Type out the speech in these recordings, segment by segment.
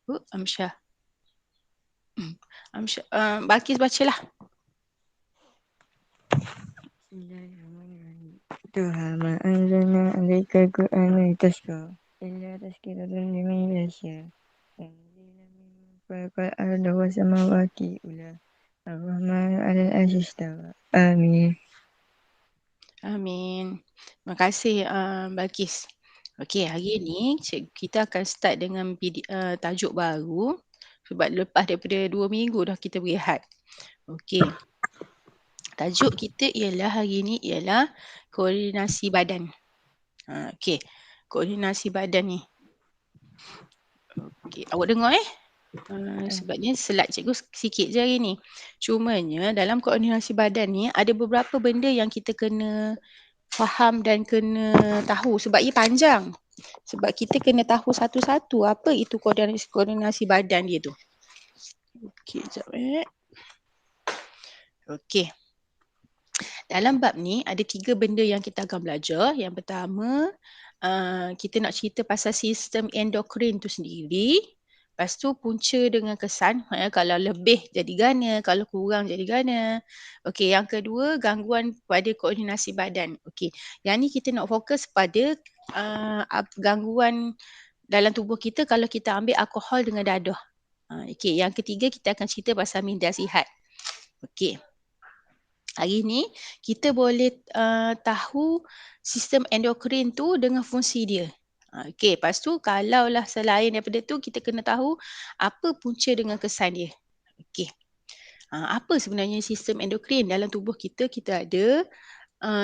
Amsyah. Amsyah. Balkis bacalah. Bismillahirrahmanirrahim. Tuhan ma anzalna alaika al-Qur'ana litashqa illa tazkiratan liman yakhsha. Tanzilan mimman khalaqal arda was samawati ula. Ar-Rahman 'alal 'arsy istawa. Amin. Amin. Terima kasih Balkis. Okey, hari ni kita akan start dengan tajuk baru sebab lepas daripada 2 minggu dah kita berehat. Okey. Tajuk kita ialah hari ni ialah koordinasi badan. Okey. Koordinasi badan ni. Okey, awak dengar sebabnya slide cikgu sikit je hari ni. Cumanya dalam koordinasi badan ni ada beberapa benda yang kita kena faham dan kena tahu sebab ia panjang. Sebab kita kena tahu satu-satu apa itu koordinasi badan dia tu. Okey, sekejap Okey. Dalam bab ni ada 3 benda yang kita akan belajar. Yang pertama, kita nak cerita pasal sistem endokrin tu sendiri. Lepas tu punca dengan kesan, kalau lebih jadi gana, kalau kurang jadi gana. Okey, yang kedua gangguan pada koordinasi badan. Okey, yang ni kita nak fokus pada gangguan dalam tubuh kita kalau kita ambil alkohol dengan dadah. Okey, yang ketiga kita akan cerita pasal minda sihat. Okey. Hari ni kita boleh tahu sistem endokrin tu dengan fungsi dia. Okey, lepas tu kalaulah selain daripada tu kita kena tahu apa punca dengan kesan dia. Okey. Apa sebenarnya sistem endokrin dalam tubuh kita? Kita ada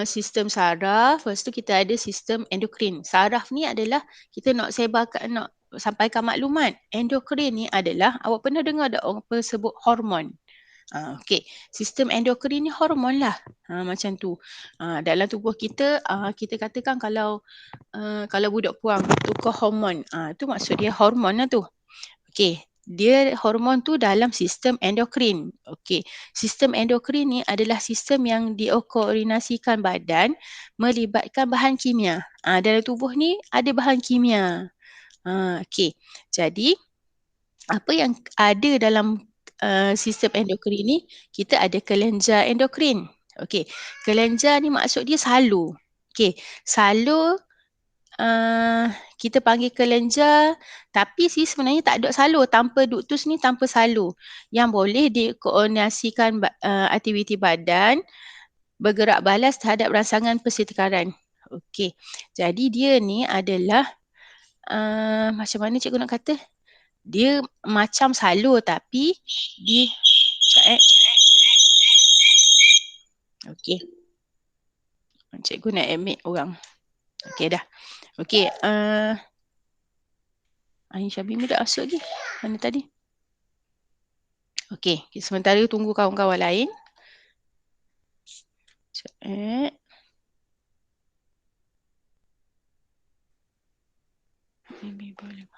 sistem saraf, lepas tu kita ada sistem endokrin. Saraf ni adalah kita nak sebarkan, nak sampaikan maklumat. Endokrin ni adalah, awak pernah dengar tak orang sebut hormon? Okey, sistem endokrin ni hormon lah. Macam tu. Dalam tubuh kita, kita katakan kalau budak puang tukar hormon, tu maksud dia hormon lah tu. Okey, dia hormon tu dalam sistem endokrin. Okey, sistem endokrin ni adalah sistem yang dikoordinasikan badan melibatkan bahan kimia. Dalam tubuh ni ada bahan kimia. Okey, jadi apa yang ada dalam sistem endokrin ni, kita ada kelenjar endokrin. Okey, kelenjar ni maksud dia salur. Okey, salur kita panggil kelenjar, tapi sebenarnya tak ada salur. Tanpa duktus ni tanpa salur. Yang boleh dikoordinasikan aktiviti badan bergerak balas terhadap rangsangan persitikaran. Okey, jadi dia ni adalah macam mana cikgu nak kata? Dia macam salur tapi dia okey. Cikgu nak admit orang. Okey dah. Okey, Ain Syabimi dah masuk lagi. Mana tadi? Okey, sementara tunggu kawan-kawan lain.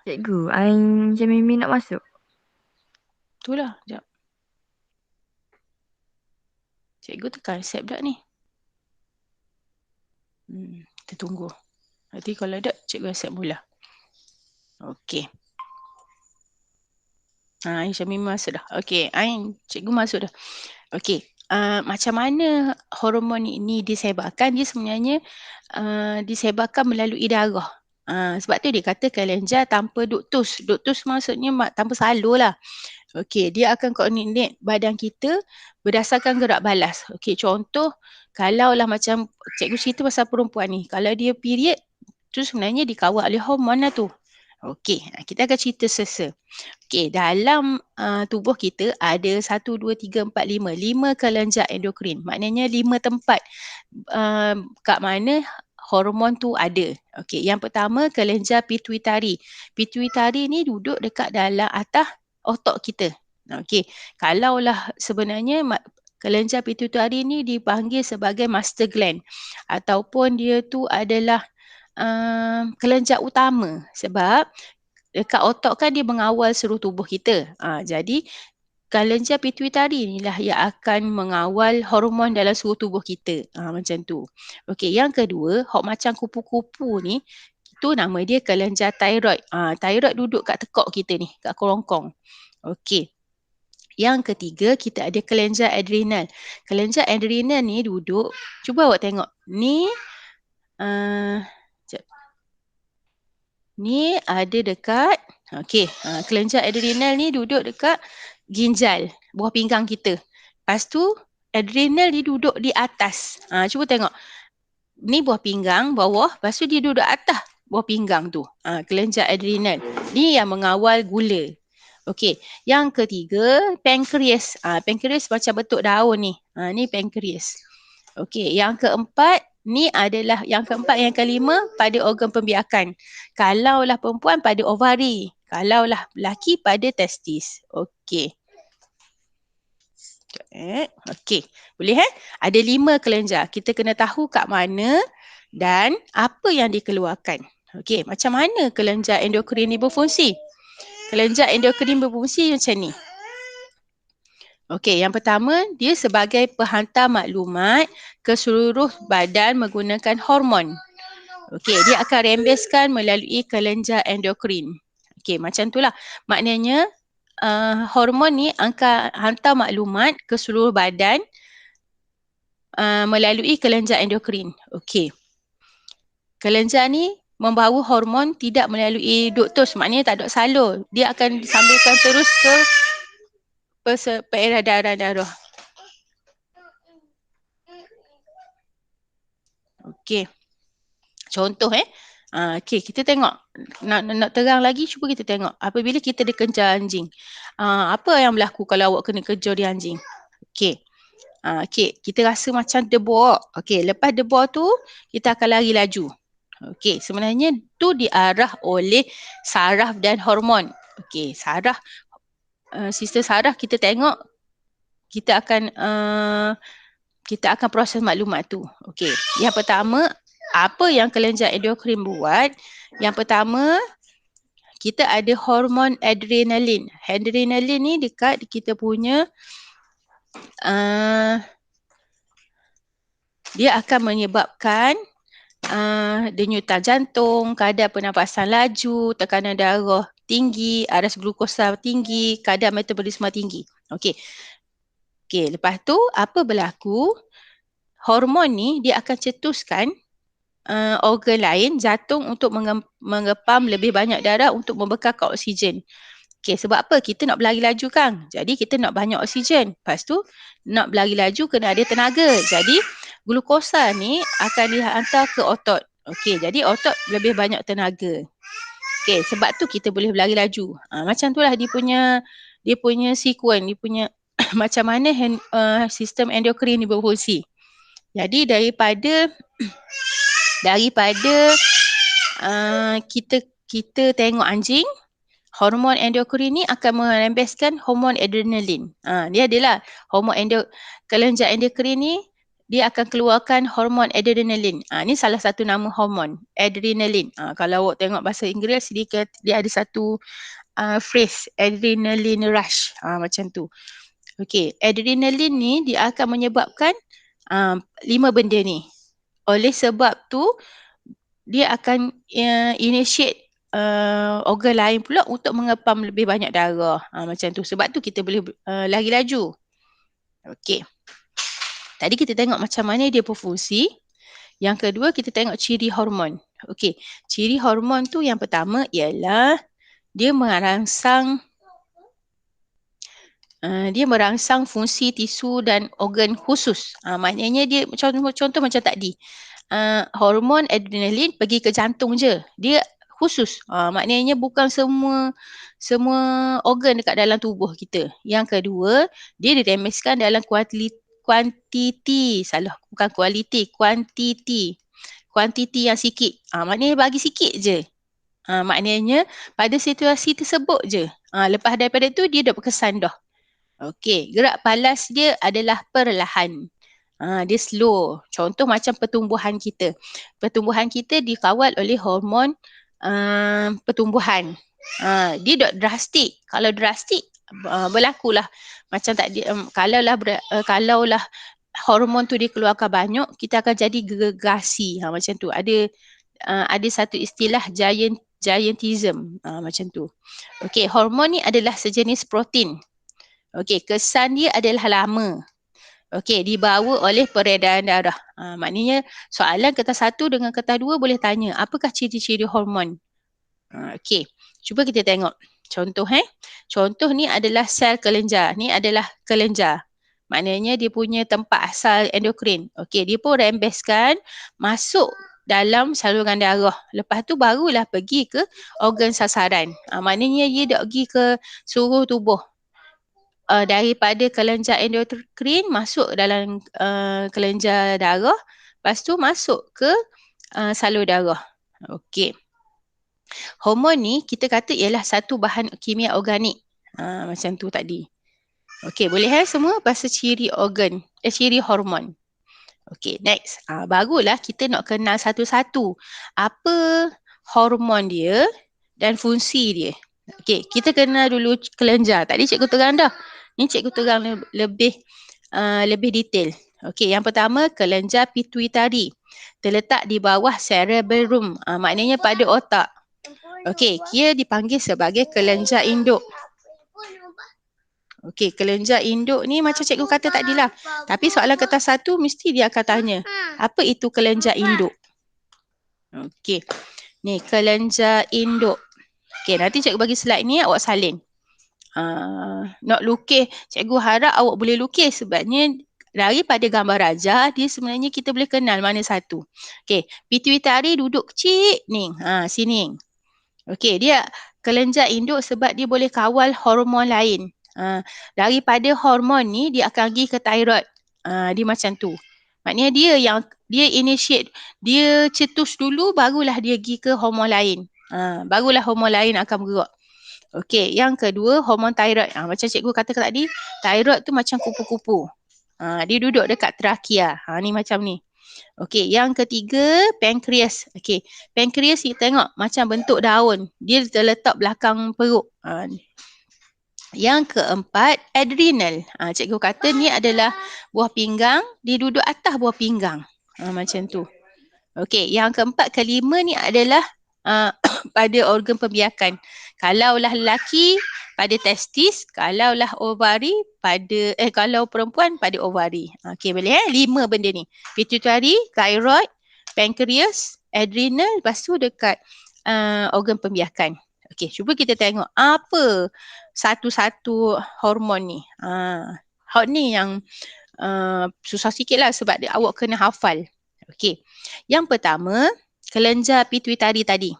Cikgu, Ain macam Mimi nak masuk. Itulah, sekejap. Cikgu tekan accept tak ni? Kita tunggu. Nanti kalau ada, cikgu accept mula. Okey. Ain Syamimi masuk dah. Okey, Ain, cikgu masuk dah. Okey. Macam mana hormon ini disebarkan? Dia sebenarnya disebarkan melalui darah. Sebab tu dia kata kelenjar tanpa duktus. Duktus maksudnya tanpa salur lah. Okey, dia akan koordinate badan kita berdasarkan gerak balas. Okey, contoh kalaulah macam cikgu cerita pasal perempuan ni. Kalau dia period, tu sebenarnya dikawal oleh hormon lah tu. Okey, kita akan cerita sesa. Okey, dalam tubuh kita ada 1, 2, 3, 4, 5. 5 kelenjar endokrin. Maknanya 5 tempat kat mana hormon tu ada. Okey, yang pertama kelenjar pituitari. Pituitari ni duduk dekat dalam atas otak kita. Okey, kalaulah sebenarnya kelenjar pituitari ni dipanggil sebagai master gland ataupun dia tu adalah kelenjar utama sebab dekat otak kan dia mengawal seluruh tubuh kita. Jadi kelenjar pituitari inilah yang akan mengawal hormon dalam seluruh tubuh kita. Macam tu. Okey, yang kedua, hok macam kupu-kupu ni Tu nama dia kelenjar thyroid. Thyroid duduk kat tekak kita ni, kat kerongkong. Okey. Yang ketiga, kita ada kelenjar adrenal. Kelenjar adrenal ni duduk, cuba awak tengok. Ni, sekejap. Ni ada dekat, okey, kelenjar adrenal ni duduk dekat ginjal, buah pinggang kita. Lepas tu, adrenal ni duduk di atas. Cuba tengok. Ni buah pinggang bawah, lepas tu dia duduk atas buah pinggang tu. Kelenjar adrenal. Ni yang mengawal gula. Okey, yang ketiga, pankreas. Pankreas macam bentuk daun ni. Ni pankreas. Okey, yang keempat, ni adalah yang keempat, yang kelima pada organ pembiakan. Kalaulah perempuan pada ovari, kalaulah lelaki pada testis. Okey. Okey, boleh Ada 5 kelenjar. Kita kena tahu kat mana dan apa yang dikeluarkan. Okey, macam mana kelenjar endokrin ni berfungsi? Kelenjar endokrin berfungsi macam ni. Okey, yang pertama, dia sebagai penghantar maklumat ke seluruh badan menggunakan hormon. Okey, dia akan rembeskan melalui kelenjar endokrin. Okey, macam itulah. Maknanya, hormon ni akan hantar maklumat ke seluruh badan melalui kelenjar endokrin. Okey. Kelenjar ni membawa hormon tidak melalui duktus, maknanya tak ada salur. Dia akan disambilkan terus ke peredaran darah. Okey. Contoh okey, kita tengok. Nak terang lagi, cuba kita tengok. Apabila kita dikejar anjing. Apa yang berlaku kalau awak kena kejar di anjing? Okey. Okey, kita rasa macam debor. Okey, lepas debor tu, kita akan lari laju. Okey, sebenarnya tu diarah oleh saraf dan hormon. Okey, saraf, sistem saraf kita tengok, kita akan proses maklumat tu. Okey, yang pertama, apa yang kelenjar endokrin buat? Yang pertama, kita ada hormon adrenalin. Adrenalin ni dekat kita punya, dia akan menyebabkan denyutan jantung, kadar pernafasan laju, tekanan darah tinggi, aras glukosa tinggi, kadar metabolisme tinggi. Okey. Okey, lepas tu apa berlaku? Hormon ni dia akan cetuskan organ lain, jantung, untuk mengepam lebih banyak darah untuk membekalkan oksigen. Okey, sebab apa? Kita nak berlari laju kan? Jadi kita nak banyak oksigen. Lepas tu nak berlari laju kena ada tenaga. Jadi glukosa ni akan dihantar ke otot. Okey, jadi otot lebih banyak tenaga. Okey, sebab tu kita boleh berlari laju. Macam itulah dia punya sequence, dia punya macam mana sistem endokrin ni berfungsi. Jadi daripada kita tengok anjing, hormon endokrin ni akan merembeskan hormon adrenalin. Dia adalah kelenjar endokrin ni, dia akan keluarkan hormon adrenalin. Ni salah satu nama hormon, adrenalin. Kalau awak tengok bahasa Inggeris, dia ada satu phrase, adrenaline rush. Macam tu. Okey, adrenalin ni dia akan menyebabkan 5 benda ni. Oleh sebab tu, dia akan initiate organ lain pula untuk mengepam lebih banyak darah. Macam tu. Sebab tu kita boleh lari laju. Okey. Tadi kita tengok macam mana dia berfungsi. Yang kedua, kita tengok ciri hormon. Okey. Ciri hormon tu yang pertama ialah dia merangsang fungsi tisu dan organ khusus. Maknanya dia contoh macam tadi. Hormon adrenalin pergi ke jantung je. Dia khusus. Maknanya bukan semua organ dekat dalam tubuh kita. Yang kedua, dia diremeskan dalam kuantiti. Salah, bukan kualiti, kuantiti. Kuantiti yang sikit. Maknanya bagi sikit je. Maknanya pada situasi tersebut je. Lepas daripada tu dia dah berkesan dah. Okey, gerak palas dia adalah perlahan. Dia slow. Contoh macam pertumbuhan kita. Pertumbuhan kita dikawal oleh hormon pertumbuhan. Dia tak drastik. Kalau drastik, berlakulah macam tadi. Kalaulah hormon tu dikeluarkan banyak, kita akan jadi gergasi. Macam tu. Ada ada satu istilah giantism, macam tu. Okey, hormon ni adalah sejenis protein. Okey, kesan dia adalah lama. Okey, dibawa oleh peredaran darah. Maknanya soalan kertas 1 dengan kertas 2 boleh tanya, apakah ciri-ciri hormon? Okey, cuba kita tengok. Contoh Contoh ni adalah sel kelenjar. Ni adalah kelenjar. Maknanya dia punya tempat asal endokrin. Okey, dia pun rembeskan masuk dalam saluran darah. Lepas tu barulah pergi ke organ sasaran. Maknanya dia dah pergi ke seluruh tubuh. Daripada kelenjar endokrin masuk dalam kelenjar darah. Lepas tu masuk ke salur darah. Okey. Hormon ni kita kata ialah satu bahan kimia organik. Macam tu tadi. Okey, boleh semua pasal ciri organ, ciri hormon. Okey, next. Barulah kita nak kenal satu-satu apa hormon dia dan fungsi dia. Okey, kita kenal dulu kelenjar. Tadi cikgu terang dah. Ni cikgu terang lebih detail. Okey, yang pertama kelenjar pituitari. Terletak di bawah cerebellum. Maknanya pada otak. Okey, ia dipanggil sebagai kelenjar induk. Okey, kelenjar induk ni macam cikgu kata tadi lah. Tapi soalan kertas 1 mesti dia akan tanya, apa itu kelenjar induk? Okey, ni kelenjar induk. Okey, nanti cikgu bagi slide ni, awak salin. Nak lukis, cikgu harap awak boleh lukis sebabnya daripada gambar rajah, dia sebenarnya kita boleh kenal mana satu. Okey, pituitari duduk kecil ni, sini. Okey, dia kelenjar induk sebab dia boleh kawal hormon lain. Daripada hormon ni dia akan pergi ke thyroid. Dia macam tu. Maknanya dia initiate, dia cetus dulu barulah dia pergi ke hormon lain. Barulah hormon lain akan bergerak. Okey, yang kedua hormon thyroid. Macam cikgu kata tadi, thyroid tu macam kupu-kupu. Dia duduk dekat trakea. Ni macam ni. Okey, yang ketiga pankreas. Okey, pankreas kita tengok macam bentuk daun. Dia terletak belakang perut. Yang keempat, adrenal. Cikgu kata ni adalah buah pinggang. Dia duduk atas buah pinggang. Macam tu. Okey, yang keempat, kelima ni adalah pada organ pembiakan. Kalaulah lelaki, pada testis. Kalaulah ovari, kalau perempuan, pada ovari. Okey, boleh 5 benda ni. Pituitary, thyroid, pankreas, adrenal, lepas tu dekat organ pembiakan. Okey, cuba kita tengok apa satu-satu hormon ni. Ni yang susah sikit lah sebab awak kena hafal. Okey, yang pertama kelenjar pituitari tadi.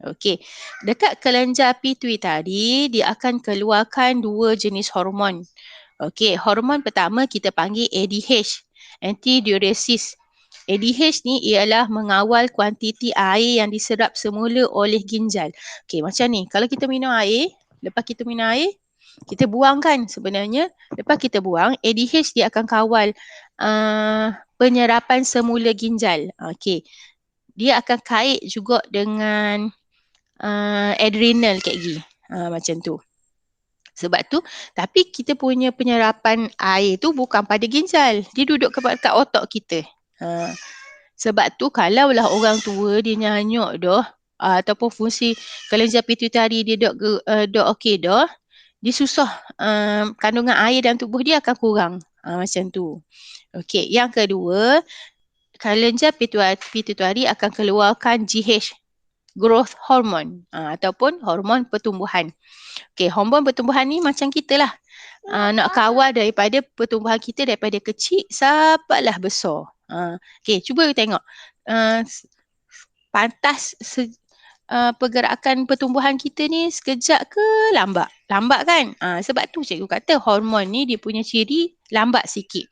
Okey, dekat kelenjar pituitari dia akan keluarkan 2 jenis hormon. Okey, hormon pertama kita panggil ADH, antidiuresis. ADH ni ialah mengawal kuantiti air yang diserap semula oleh ginjal. Okey, macam ni. Kalau kita minum air, lepas kita minum air, kita buang kan sebenarnya. Lepas kita buang, ADH dia akan kawal penyerapan semula ginjal. Okey. Dia akan kait juga dengan adrenal kat gigi. Macam tu. Sebab tu, tapi kita punya penyerapan air tu bukan pada ginjal. Dia duduk kat otak kita. Sebab tu kalaulah orang tua dia nyanyuk dah ataupun fungsi kelenjar pituitari dia dah okey dah, dia susah kandungan air dalam tubuh dia akan kurang. Macam tu. Okey, yang kedua, kelenjar pituitari akan keluarkan GH, growth hormone ataupun hormon pertumbuhan. Okey, hormon pertumbuhan ni macam kita lah. Nak kawal daripada pertumbuhan kita daripada kecil sampailah besar. Okey, cuba tengok. Pantas pergerakan pertumbuhan kita ni sekejap ke lambat? Lambat kan? Sebab tu cikgu kata hormon ni dia punya ciri lambat sikit.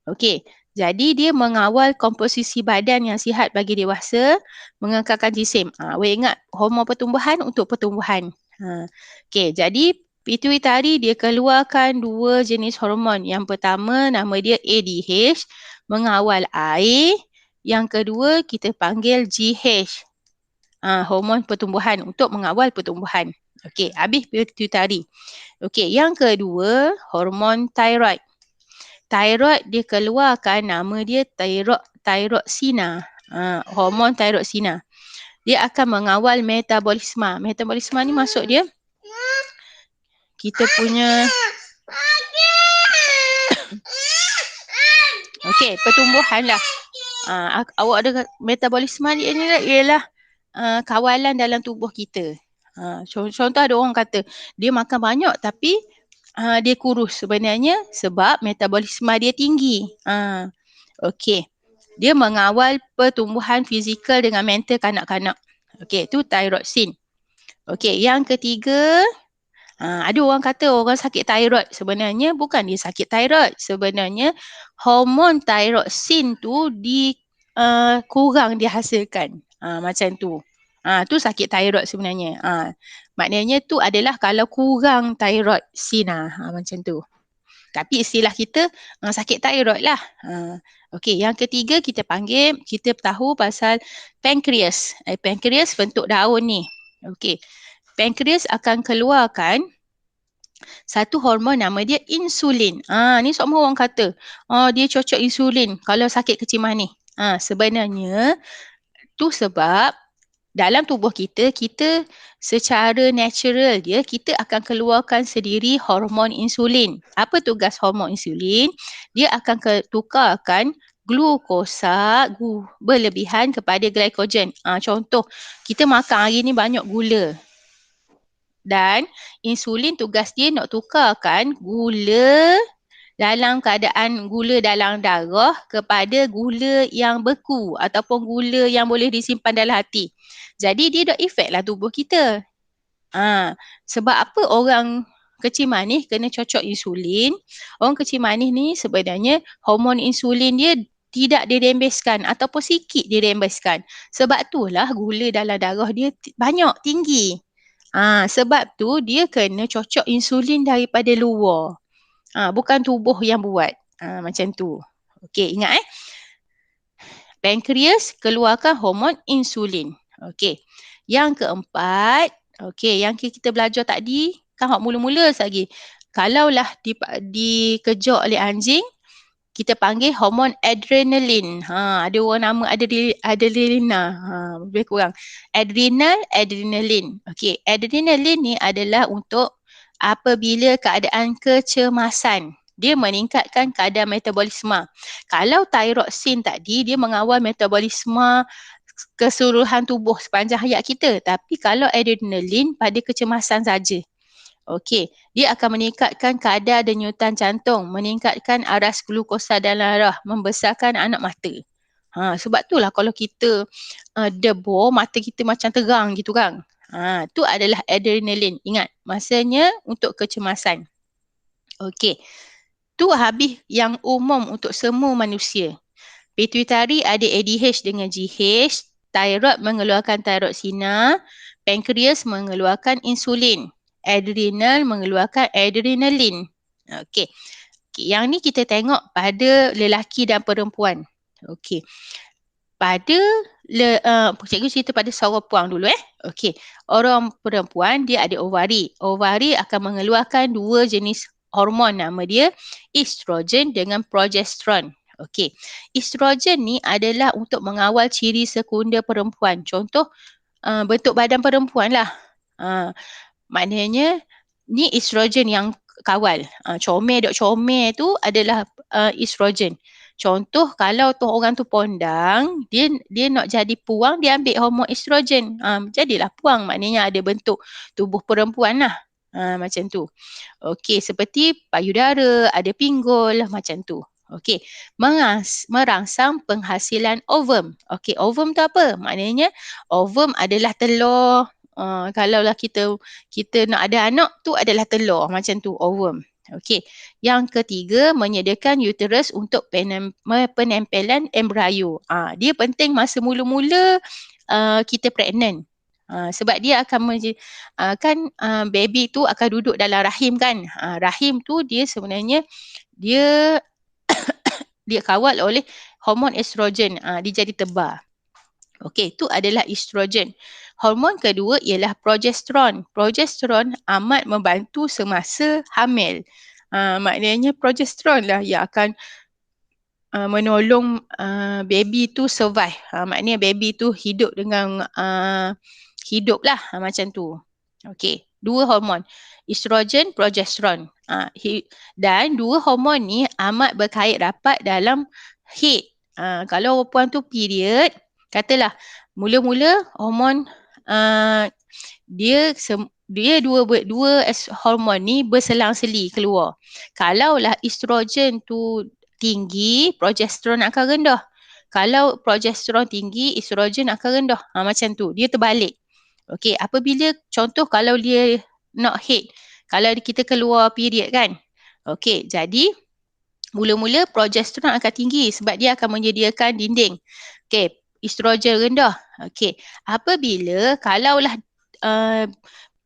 Okey, jadi dia mengawal komposisi badan yang sihat bagi dewasa, mengekalkan jisim. Awak ingat hormon pertumbuhan untuk pertumbuhan. Okey, jadi pituitari dia keluarkan 2 jenis hormon. Yang pertama nama dia ADH, mengawal air. Yang kedua kita panggil GH, hormon pertumbuhan untuk mengawal pertumbuhan. Okey, habis pituitari. Okey, yang kedua hormon thyroid. Thyroid dia keluarkan nama dia thyroxina. Hormon thyroxina. dia akan mengawal metabolisme. Metabolisme ni maksud dia kita punya okey, pertumbuhan lah. Awak ada metabolisme dia ni ialah kawalan dalam tubuh kita. Contoh ada orang kata dia makan banyak tapi dia kurus, sebenarnya sebab metabolisme dia tinggi. Okey. Dia mengawal pertumbuhan fizikal dengan mental kanak-kanak. Okey, itu thyroxine. Okey, yang ketiga, ada orang kata orang sakit thyroid. Sebenarnya bukan dia sakit thyroid. Sebenarnya hormon thyroxine tu kurang dihasilkan. Macam tu. Tu sakit thyroid sebenarnya. Maknanya tu adalah kalau kurang thyroxine. Macam tu. Tapi istilah kita sakit thyroid lah. Okey, yang ketiga kita tahu pasal pankreas. Pankreas bentuk daun ni. Okey. Pankreas akan keluarkan satu hormon nama dia insulin. Ni semua orang kata, dia cocok insulin kalau sakit kecil manis. Sebenarnya tu sebab dalam tubuh kita secara natural kita akan keluarkan sendiri hormon insulin. Apa tugas hormon insulin? Dia akan tukarkan glukosa berlebihan kepada glycogen. Contoh, kita makan hari ni banyak gula. Dan insulin tugas dia nak tukarkan gula dalam keadaan gula dalam darah kepada gula yang beku ataupun gula yang boleh disimpan dalam hati. Jadi dia dah efek lah tubuh kita. Sebab apa orang kecil manis kena cocok insulin? Orang kecil manis ni sebenarnya hormon insulin dia tidak dirembeskan ataupun sikit dirembeskan. Sebab itulah gula dalam darah dia banyak, tinggi. Sebab tu dia kena cocok insulin daripada luar. Bukan tubuh yang buat. Macam tu. Okey, ingat Pankreas keluarkan hormon insulin. Okey. Yang keempat, yang kita belajar tadi, kan hak mula-mula lagi. Kalaulah dikejar oleh anjing, kita panggil hormon adrenalin. Ada orang nama adrenalina. Lebih kurang. Adrenalin. Okey, adrenalin ni adalah untuk apabila keadaan kecemasan. Dia meningkatkan kadar metabolisme. Kalau thyroxine tadi, dia mengawal metabolisme keseluruhan tubuh sepanjang hayat kita. Tapi kalau adrenalin pada kecemasan saja. Okey, dia akan meningkatkan kadar denyutan jantung, meningkatkan aras glukosa dalam darah, membesarkan anak mata. Sebab itulah kalau kita debur, mata kita macam terang gitu kan. Tu adalah adrenalin. Ingat, masanya untuk kecemasan. Okey, tu habis yang umum untuk semua manusia. Pituitari ada ADH dengan GH, thyroid mengeluarkan thyroxina, pankreas mengeluarkan insulin. Adrenal mengeluarkan adrenalin. Okey. Yang ni kita tengok pada lelaki dan perempuan. Okey. Cikgu cerita pada seorang puang dulu Okey. Orang perempuan dia ada ovari. Ovari akan mengeluarkan dua jenis hormon, nama dia estrogen dengan progesteron. Okey. Estrogen ni adalah untuk mengawal ciri sekunder perempuan. Contoh bentuk badan perempuan lah. Maknanya ni estrogen yang kawal. Comel tu adalah estrogen. Contoh kalau orang tu pondang, dia nak jadi puang, dia ambil hormon estrogen. Jadilah puang, maknanya ada bentuk tubuh perempuan lah. Macam tu. Okey, seperti payudara, ada pinggul, macam tu. Okey, merangsang penghasilan ovum. Okey, ovum tu apa? Maknanya ovum adalah telur. Kalaulah kita nak ada anak tu adalah telur, macam tu ovum. Okey. Yang ketiga, menyediakan uterus untuk penempelan embrio. Dia penting masa mula-mula kita pregnant. Sebab dia akan baby tu akan duduk dalam rahim kan. Rahim tu dia sebenarnya dia kawal oleh hormon estrogen. Dia jadi tebal. Okey, itu adalah estrogen. Hormon kedua ialah progesteron. Progesteron amat membantu semasa hamil. Maknanya progesteron lah yang akan menolong baby tu survive. Maknanya baby tu hidup dengan hidup lah macam tu. Okey, dua hormon, estrogen, progesteron. Dan dua hormon ni amat berkait rapat dalam head. Kalau perempuan tu period, katalah mula-mula hormon dia dua hormon ni berselang-seli keluar. Kalaulah estrogen tu tinggi, progesteron akan rendah. Kalau progesteron tinggi, estrogen akan rendah. Macam tu, dia terbalik. Okey, apabila contoh kalau dia not head, kalau kita keluar period kan. Okey, jadi mula-mula progesteron akan tinggi sebab dia akan menyediakan dinding. Okey, estrogen rendah. Okey, apabila kalaulah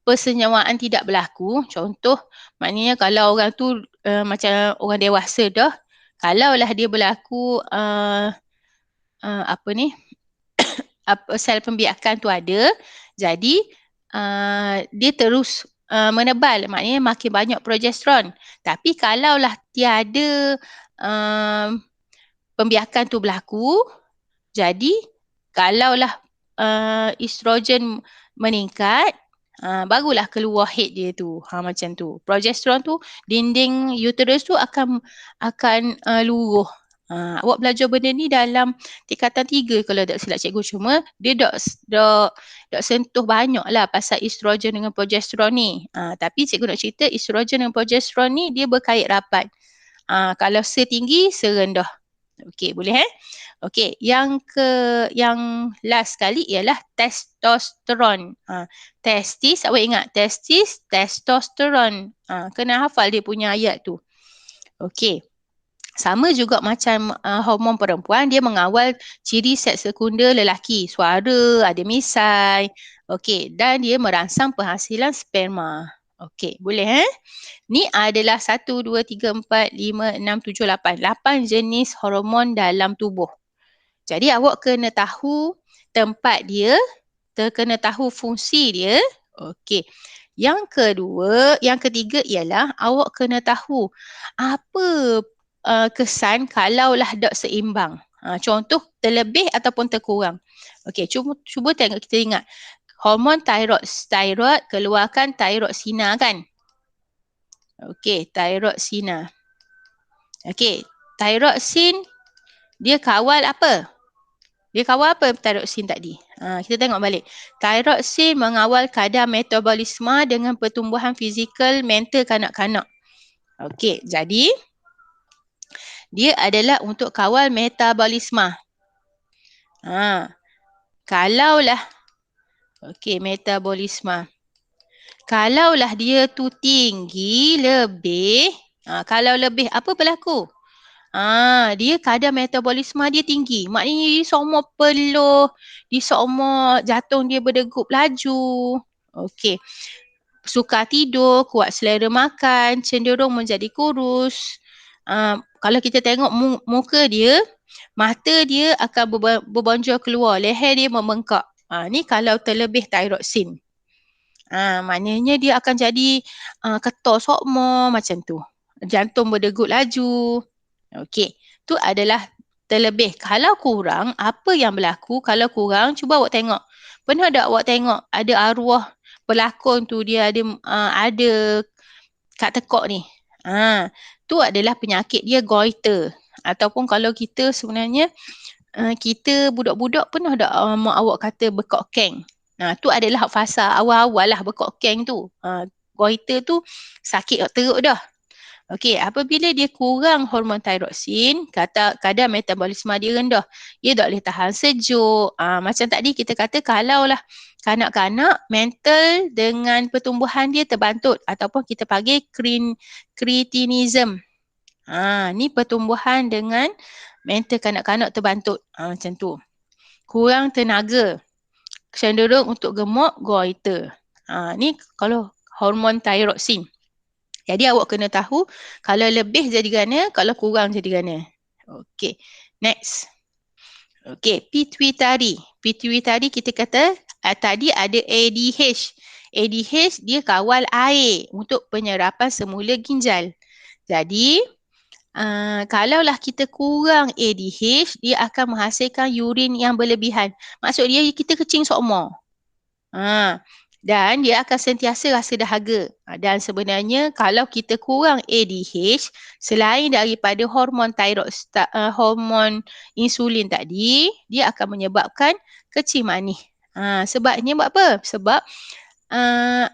persenyawaan tidak berlaku, contoh maknanya kalau orang tu macam orang dewasa dah, kalaulah dia berlaku sel pembiakan tu ada, jadi dia terus menebal, maknanya makin banyak progesteron. Tapi kalaulah tiada pembiakan tu berlaku, jadi kalaulah estrogen meningkat, barulah keluar head dia tu. Macam tu. Progesteron tu, dinding uterus tu akan luruh. Awak belajar benda ni dalam tingkatan 3 kalau tak silap cikgu. Cuma dia tak sentuh banyak lah pasal estrogen dengan progesteron ni. Tapi cikgu nak cerita estrogen dengan progesteron ni dia berkait rapat. Kalau setinggi, serendah. Okey, boleh Okey, yang last sekali ialah testosteron. Testis, awak ingat testis, testosteron. Kena hafal dia punya ayat tu. Okey. Sama juga macam hormon perempuan, dia mengawal ciri seks sekunder lelaki. Suara, ada misai. Okey, dan dia merangsang penghasilan sperma. Okey, boleh Ni adalah 1, 2, 3, 4, 5, 6, 7, 8. 8 jenis hormon dalam tubuh. Jadi awak kena tahu tempat dia, kena tahu fungsi dia. Okey. Yang ketiga ialah awak kena tahu apa kesan kalaulah tak seimbang. Contoh terlebih ataupun terkurang. Okey, cuba tengok, kita ingat. Hormon tiroid keluarkan tiroksina kan? Okey, tiroksina. Okey, tiroksin dia kawal apa? Dia kawal apa tiroksin tadi? Kita tengok balik. Tiroksin mengawal kadar metabolisme dengan pertumbuhan fizikal mental kanak-kanak. Okey, jadi dia adalah untuk kawal metabolisme. Kalaulah metabolisme. Kalaulah dia tu tinggi lebih, kalau lebih apa berlaku? Dia kadar metabolisme dia tinggi. Maknanya dia semua peluh, dia semua jantung dia berdegup laju. Okey. Sukar tidur, kuat selera makan, cenderung menjadi kurus. Kalau kita tengok muka dia, mata dia akan berbonjol keluar, leher dia membengkak. Ni kalau terlebih tiroksin. Maknanya dia akan jadi ketor sokmo macam tu. Jantung berdegup laju. Okey, tu adalah terlebih. Kalau kurang, apa yang berlaku? Kalau kurang, cuba awak tengok. Pernah tak awak tengok ada arwah pelakon tu dia ada kat tekak ni? Tu adalah penyakit dia goiter. Ataupun kalau kita sebenarnya kita budak-budak pernah tak mak awak kata bekak keng? Tu adalah fasa awal-awal lah bekak keng tu. Goiter tu sakit teruk dah. Okey, apabila dia kurang hormon tiroksin, kadar metabolisme dia rendah. Dia tak boleh tahan sejuk. Macam tadi kita kata kalaulah kanak-kanak mental dengan pertumbuhan dia terbantut ataupun kita panggil kretinism. Ni pertumbuhan dengan mental kanak-kanak terbantut. Macam tu. Kurang tenaga. Cenderung untuk gemuk, goiter. Ni kalau hormon tiroksin. Jadi awak kena tahu kalau lebih jadi gana, kalau kurang jadi gana. Okey, next. Okey, pituitary. Pituitary kita kata tadi ada ADH. ADH dia kawal air untuk penyerapan semula ginjal. Jadi Kalaulah kita kurang ADH, dia akan menghasilkan urin yang berlebihan. Maksud dia kita kecing sokmo. Dan dia akan sentiasa rasa dahaga. Dan sebenarnya kalau kita kurang ADH, selain daripada hormon hormon insulin tadi, dia akan menyebabkan kecing manis. Sebabnya buat apa? Sebab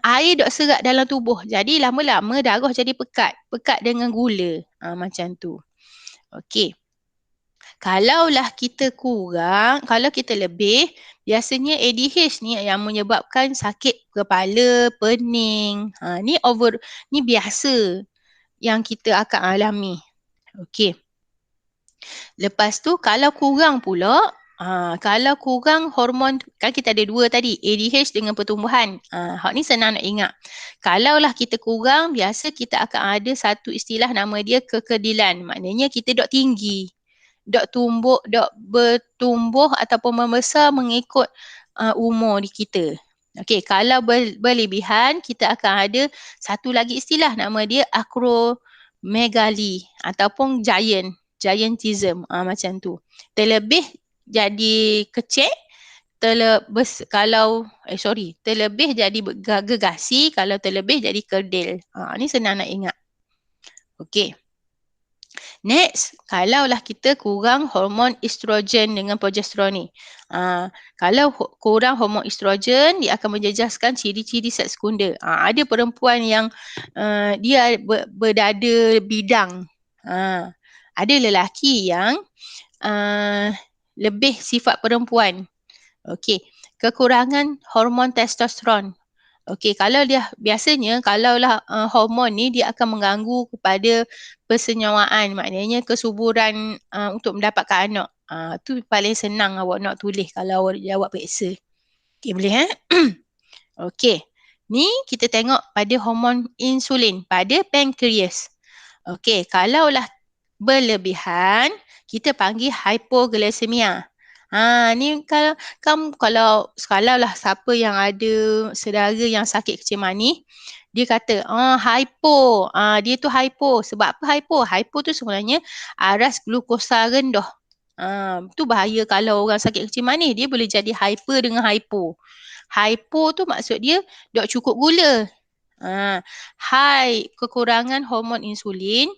air dok serat dalam tubuh. Jadi lama-lama darah jadi pekat. Pekat dengan gula. Macam tu. Okey. Kalaulah kita kurang, kalau kita lebih, biasanya ADH ni yang menyebabkan sakit kepala, pening. Ni biasa yang kita akan alami. Okey. Lepas tu kalau kurang pula, kalau kurang hormon, kan kita ada dua tadi, ADH dengan pertumbuhan. Hak ni senang nak ingat. Kalaulah kita kurang, biasa kita akan ada satu istilah nama dia kekedilan. Maknanya kita dok tinggi. Dok bertumbuh ataupun membesar mengikut umur kita. Okey, kalau berlebihan, kita akan ada satu lagi istilah nama dia acromegaly ataupun giantism, macam tu. Terlebih jadi kecil, terlebih jadi gegasi, kalau terlebih jadi kerdil. Ni senang nak ingat. Okey. Next, kalaulah kita kurang hormon estrogen dengan progesteron ni. Kalau kurang hormon estrogen, dia akan menjejaskan ciri-ciri seks sekunder. Ada perempuan yang dia berdada bidang. Ada lelaki yang lebih sifat perempuan. Okey, kekurangan hormon testosteron. Okey, kalau dia biasanya kalaulah hormon ni dia akan mengganggu kepada persenyawaan, maknanya kesuburan untuk mendapatkan anak. Tu paling senang awak nak tulis kalau awak jawab periksa. Okey, boleh Okey. Ni kita tengok pada hormon insulin pada pankreas. Okey, kalaulah berlebihan, kita panggil hypoglycemia. Ni kalau lah siapa yang ada saudara yang sakit kecil manis, dia kata, hypo. Dia tu hypo. Sebab apa hypo? Hypo tu sebenarnya aras glukosa rendah. Tu bahaya kalau orang sakit kecil manis. Dia boleh jadi hyper dengan hypo. Hypo tu maksud dia dok cukup gula. High kekurangan hormon insulin,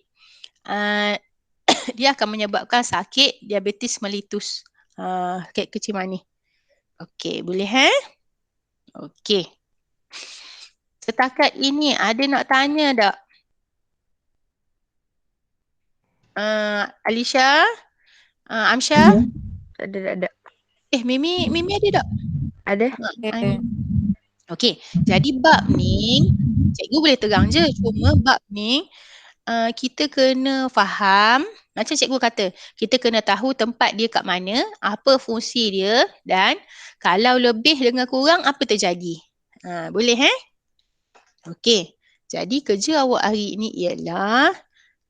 dia akan menyebabkan sakit diabetes mellitus. Kecil manis. Okey, boleh Okey. Setakat ini ada nak tanya tak? Alisha? Amsha? Ada. Mimi ada tak? Ada. Okey, jadi bab ni cikgu boleh terang je, cuma bab ni kita kena faham, macam cikgu kata, kita kena tahu tempat dia kat mana, apa fungsi dia dan kalau lebih dengan kurang apa terjadi. Boleh Okey, jadi kerja awak hari ni ialah,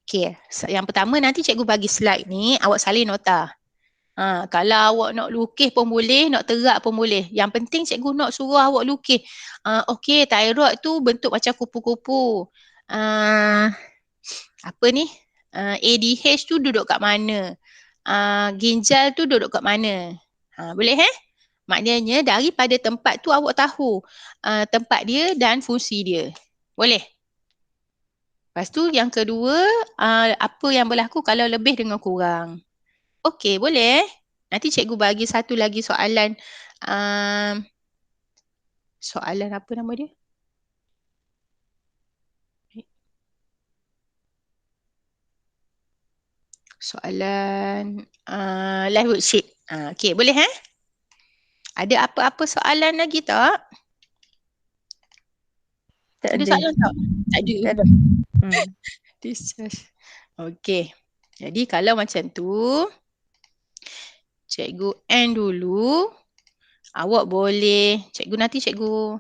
okey, yang pertama nanti cikgu bagi slide ni, awak salin nota. Kalau awak nak lukis pun boleh, nak terak pun boleh. Yang penting cikgu nak suruh awak lukis. Okey, thyroid tu bentuk macam kupu-kupu. Apa ni? ADH tu duduk kat mana? Ginjal tu duduk kat mana? Boleh Maknanya daripada tempat tu awak tahu tempat dia dan fungsi dia. Boleh? Lepas tu yang kedua, apa yang berlaku kalau lebih dengan kurang? Okey, boleh. Nanti cikgu bagi satu lagi soalan. Soalan apa nama dia? Soalan live worksheet. Okey, boleh Ada apa-apa soalan lagi tak? Tak ada ada. soalan tak? Tak ada. Tak ada. Discharge. Okey. Jadi kalau macam tu, cikgu end dulu. Awak boleh, nanti cikgu